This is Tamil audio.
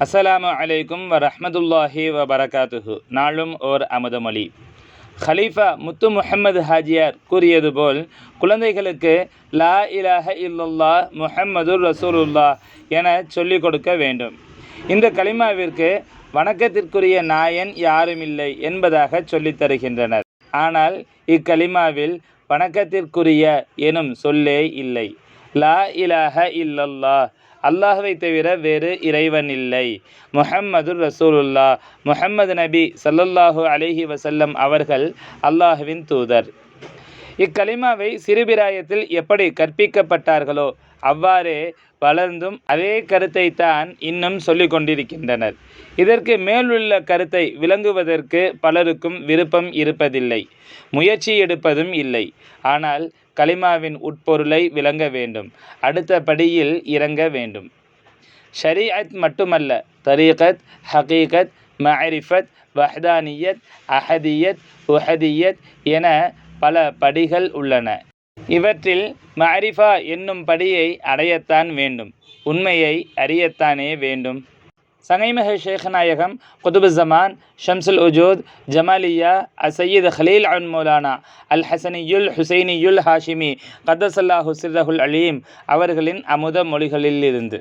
அஸ்ஸலாமு அலைக்கும் வரஹ்மத்துல்லாஹி வபரகாத்துஹு. நாளும் ஓர் அமுதமொழி. ஹலீஃபா முத்து முஹம்மது ஹாஜியார் கூறியது போல், குழந்தைகளுக்கு லா இலாஹ இல்லல்லாஹ் முஹம்மதுர் ரசூலுல்லாஹ் என சொல்லிக் கொடுக்க வேண்டும். இந்த கலிமாவிற்கு வணக்கத்திற்குரிய நாயன் யாருமில்லை என்பதாக சொல்லித் தருகின்றனர். ஆனால் இக்கலிமாவில் வணக்கத்திற்குரிய எனும் சொல்லே இல்லை. லா இலாஹ இல்லல்லாஹ், அல்லாஹ்வை தவிர வேறு இறைவன் இல்லை. முஹம்மதுர் ரசூலுல்லாஹ், முஹம்மது நபி ஸல்லல்லாஹு அலைஹி வஸல்லம் அவர்கள் அல்லாஹ்வின் தூதர். இக்கலிமாவை சிறுபிராயத்தில் எப்படி கற்பிக்கப்பட்டார்களோ அவ்வாறே வளர்ந்தும் அதே கருத்தை தான் இன்னும் சொல்லிக் கொண்டிருக்கின்றனர். இதற்கு மேலுள்ள கருத்தை விளங்குவதற்கு பலருக்கும் விருப்பம் இருப்பதில்லை, முயற்சி எடுப்பதும் இல்லை. ஆனால் கலிமாவின் உட்பொருளை விளங்க வேண்டும், அடுத்த படியில் இறங்க வேண்டும். ஷரீஅத் மட்டுமல்ல, தரீகத், ஹகீகத், மஅரிஃபத், வஹ்தானியத், அஹதியத், உஹதியத் என பல படிகள் உள்ளன. இவற்றில் மஅரிஃபா என்னும் படியை அடையத்தான் வேண்டும், உண்மையை அறியத்தானே வேண்டும். சங்கைமிகு ஷேக் நாயகம் குதுபுஸ்ஸமான் ஷம்சுல் உஜூத் ஜமாலியா அசையீத் ஹலீல் அன் மௌலானா அல் ஹசனியுல் ஹுசைனியுல் ஹாஷிமி கத்தஸல்லாஹு சிர்ரஹுல் அலீம் அவர்களின் அமுத மொழிகளிலிருந்து